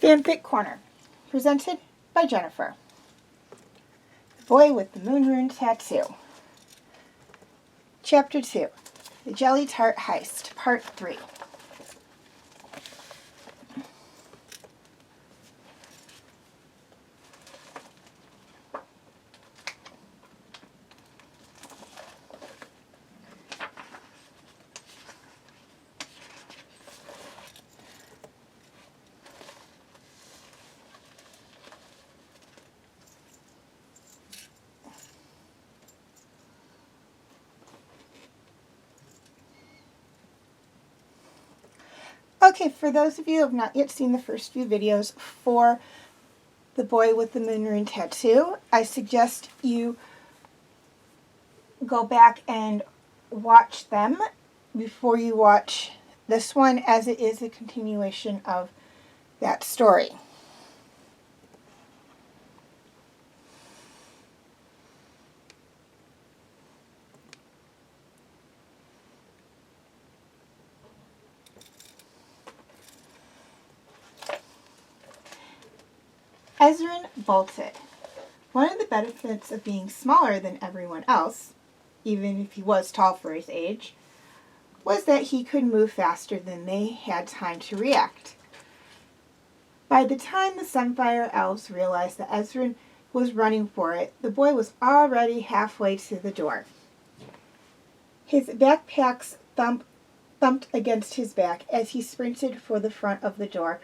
Fanfic Corner, presented by Jennifer. The Boy with the Moon Rune Tattoo. Chapter 2, The Jelly Tart Heist, Part 3. Okay, for those of you who have not yet seen the first few videos for The Boy with the Moon Rune Tattoo, I suggest you go back and watch them before you watch this one, as it is a continuation of that story. Ezrin bolted. One of the benefits of being smaller than everyone else, even if he was tall for his age, was that he could move faster than they had time to react. By the time the Sunfire Elves realized that Ezrin was running for it, the boy was already halfway to the door. His backpacks thumped against his back as he sprinted for the front door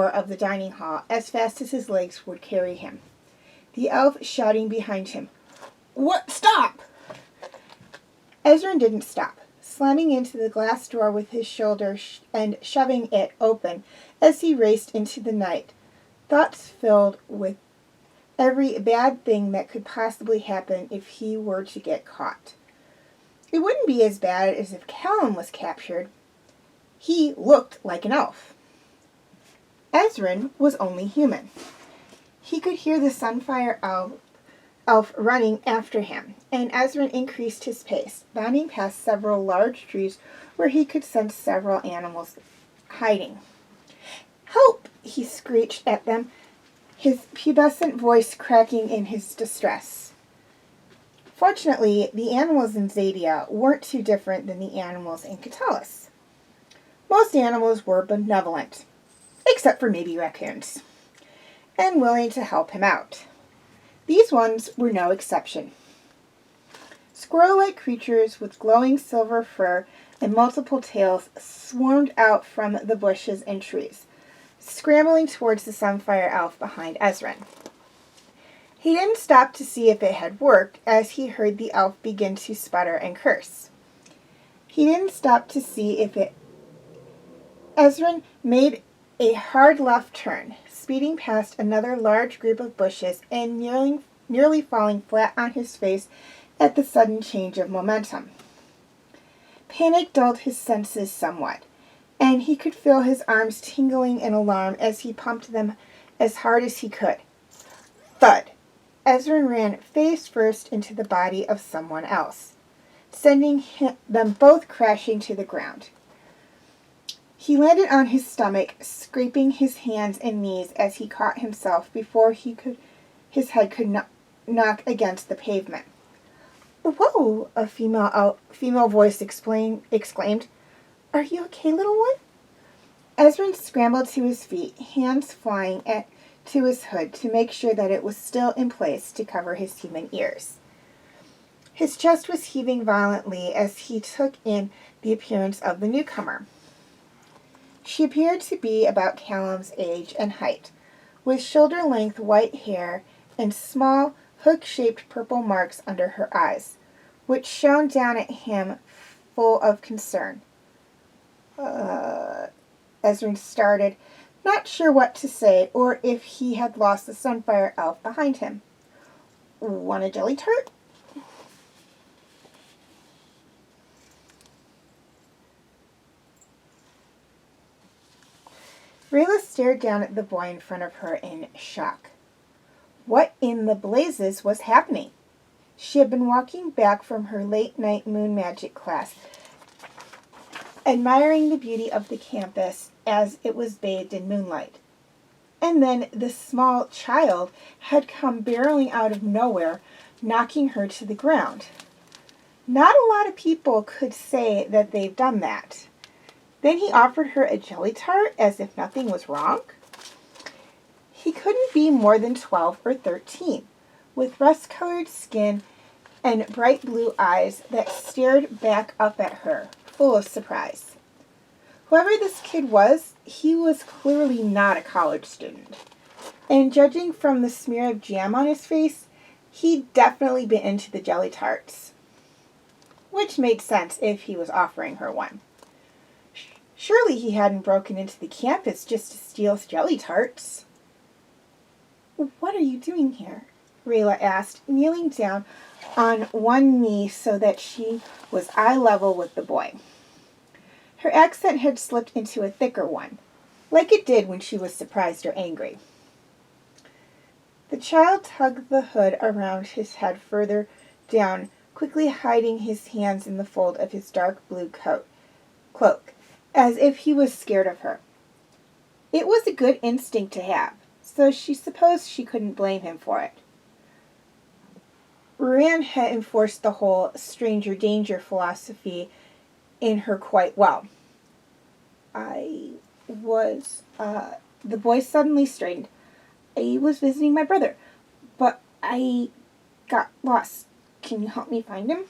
of the dining hall as fast as his legs would carry him. The elf shouting behind him, "What? Stop!" Ezrin didn't stop, slamming into the glass door with his shoulder and shoving it open as he raced into the night, thoughts filled with every bad thing that could possibly happen if he were to get caught. It wouldn't be as bad as if Callum was captured. He looked like an elf. Ezrin was only human. He could hear the Sunfire elf running after him, and Ezrin increased his pace, bounding past several large trees where he could sense several animals hiding. "Help!" he screeched at them, his pubescent voice cracking in his distress. Fortunately, the animals in Xadia weren't too different than the animals in Catalis. Most animals were benevolent, except for maybe raccoons, and willing to help him out. These ones were no exception. Squirrel-like creatures with glowing silver fur and multiple tails swarmed out from the bushes and trees, scrambling towards the Sunfire Elf behind Ezrin. He didn't stop to see if it had worked as he heard the elf begin to sputter and curse. He didn't stop to see if it... Ezrin made a hard left turn, speeding past another large group of bushes and nearly falling flat on his face at the sudden change of momentum. Panic dulled his senses somewhat, and he could feel his arms tingling in alarm as he pumped them as hard as he could. Thud! Ezra ran face first into the body of someone else, sending them both crashing to the ground. He landed on his stomach, scraping his hands and knees as he caught himself before his head could knock against the pavement. "Whoa!" a female voice exclaimed. "Are you okay, little one?" Ezra scrambled to his feet, hands flying to his hood to make sure that it was still in place to cover his human ears. His chest was heaving violently as he took in the appearance of the newcomer. She appeared to be about Callum's age and height, with shoulder-length white hair and small, hook-shaped purple marks under her eyes, which shone down at him full of concern. Ezra started, not sure what to say or if he had lost the Sunfire elf behind him. "Want a jelly tart?" Rayla stared down at the boy in front of her in shock. What in the blazes was happening? She had been walking back from her late-night moon magic class, admiring the beauty of the campus as it was bathed in moonlight. And then this small child had come barreling out of nowhere, knocking her to the ground. Not a lot of people could say that they've done that. Then he offered her a jelly tart as if nothing was wrong. He couldn't be more than 12 or 13, with rust-colored skin and bright blue eyes that stared back up at her, full of surprise. Whoever this kid was, he was clearly not a college student. And judging from the smear of jam on his face, he'd definitely been into the jelly tarts. Which made sense if he was offering her one. Surely he hadn't broken into the campus just to steal jelly tarts. "What are you doing here?" Rayla asked, kneeling down on one knee so that she was eye level with the boy. Her accent had slipped into a thicker one, like it did when she was surprised or angry. The child tugged the hood around his head further down, quickly hiding his hands in the fold of his dark blue cloak, as if he was scared of her. It was a good instinct to have, so she supposed she couldn't blame him for it. Rune had enforced the whole stranger danger philosophy in her quite well. The boy suddenly straightened. "I was visiting my brother, but I got lost. Can you help me find him?"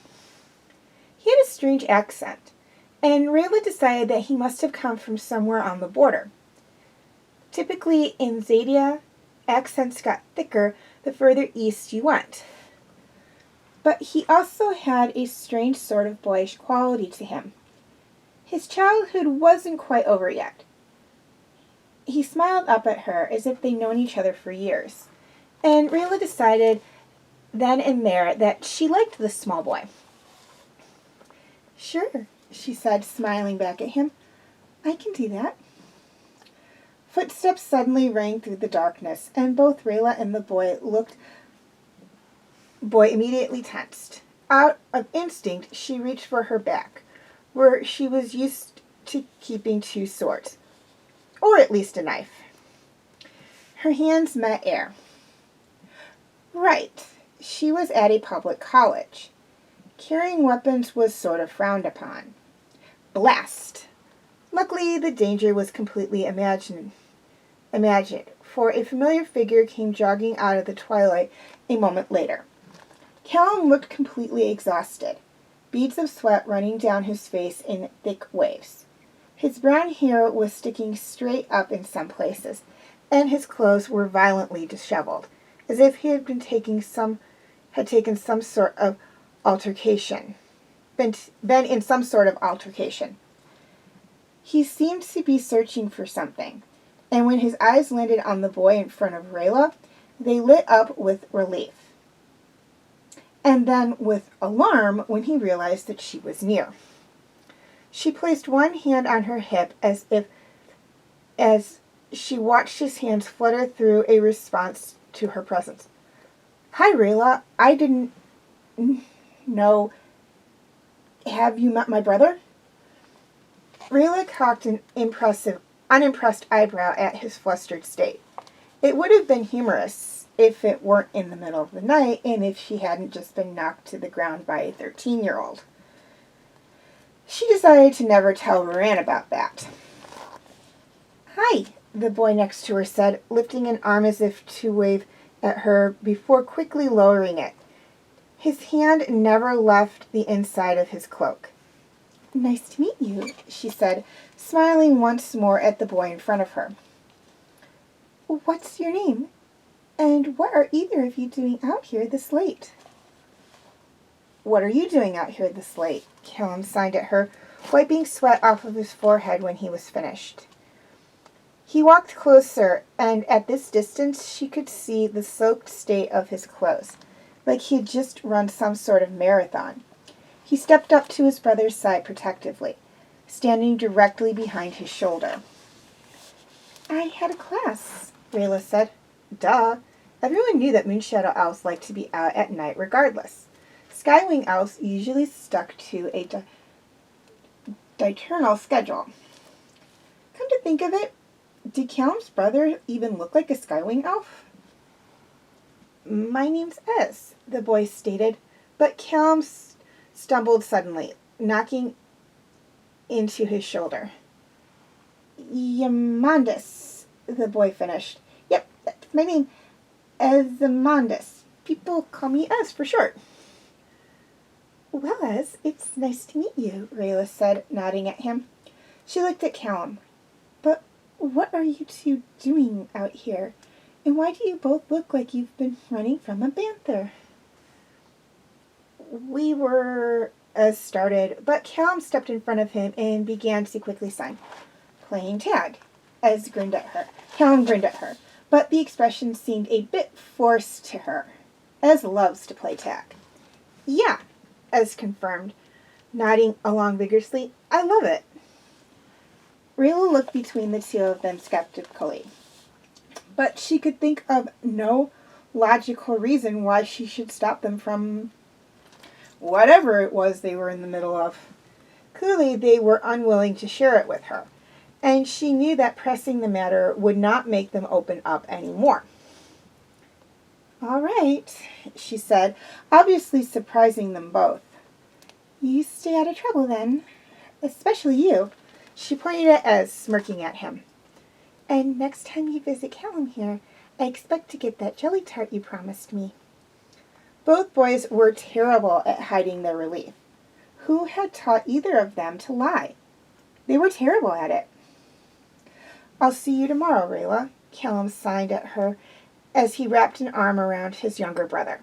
He had a strange accent, and Rayla decided that he must have come from somewhere on the border. Typically in Xadia, accents got thicker the further east you went. But he also had a strange sort of boyish quality to him. His childhood wasn't quite over yet. He smiled up at her as if they'd known each other for years, and Rayla decided then and there that she liked this small boy. "Sure," she said, smiling back at him. "I can do that." Footsteps suddenly rang through the darkness, and both Rayla and the boy immediately tensed. Out of instinct, she reached for her back, where she was used to keeping two swords, or at least a knife. Her hands met air. Right, she was at a public college. Carrying weapons was sort of frowned upon. Blast! Luckily, the danger was completely imagined, for a familiar figure came jogging out of the twilight a moment later. Callum looked completely exhausted, beads of sweat running down his face in thick waves. His brown hair was sticking straight up in some places, and his clothes were violently disheveled, as if he had taken some sort of altercation. Been in some sort of altercation. He seemed to be searching for something, and when his eyes landed on the boy in front of Rayla, they lit up with relief. And then with alarm when he realized that she was near. She placed one hand on her hip as she watched his hands flutter through a response to her presence. Hi, Rayla. I didn't know. Have you met my brother? Rayla cocked an unimpressed eyebrow at his flustered state. It would have been humorous if it weren't in the middle of the night and if she hadn't just been knocked to the ground by a 13-year-old. She decided to never tell Rune about that. Hi, the boy next to her said, lifting an arm as if to wave at her before quickly lowering it. His hand never left the inside of his cloak. Nice to meet you, she said, smiling once more at the boy in front of her. What's your name? And what are either of you doing out here this late? What are you doing out here this late? Callum signed at her, wiping sweat off of his forehead when he was finished. He walked closer, and at this distance she could see the soaked state of his clothes, like he had just run some sort of marathon. He stepped up to his brother's side protectively, standing directly behind his shoulder. I had a class, Rayla said. Duh. Everyone knew that Moonshadow Elves liked to be out at night regardless. Skywing Elves usually stuck to a diurnal schedule. Come to think of it, did Callum's brother even look like a Skywing Elf? My name's S, the boy stated, but Callum stumbled suddenly, knocking into his shoulder. Yamandus, the boy finished. Yep, that's my name. Azamandus. People call me Ez for short. Well, Ez, it's nice to meet you, Rayla said, nodding at him. She looked at Callum. But what are you two doing out here? And why do you both look like you've been running from a banther? We were, Ez started, but Callum stepped in front of him and began to quickly sign. Playing tag. Ez grinned at her. Callum grinned at her, but the expression seemed a bit forced to her. Ez loves to play tag. Yeah, Ez confirmed, nodding along vigorously. I love it. Rayla looked between the two of them skeptically, but she could think of no logical reason why she should stop them from whatever it was they were in the middle of. Clearly, they were unwilling to share it with her, and she knew that pressing the matter would not make them open up any more. All right, she said, obviously surprising them both. You stay out of trouble then, especially you. She pointed at Ez, smirking at him. And next time you visit Callum here, I expect to get that jelly tart you promised me. Both boys were terrible at hiding their relief. Who had taught either of them to lie? They were terrible at it. I'll see you tomorrow, Rayla, Callum signed at her as he wrapped an arm around his younger brother.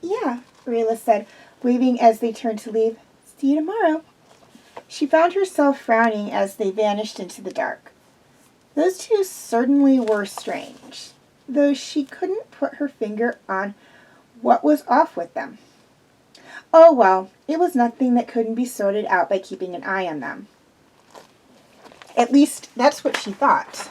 Yeah, Rayla said, waving as they turned to leave. See you tomorrow. She found herself frowning as they vanished into the dark. Those two certainly were strange, though she couldn't put her finger on what was off with them. Oh well, it was nothing that couldn't be sorted out by keeping an eye on them. At least, that's what she thought.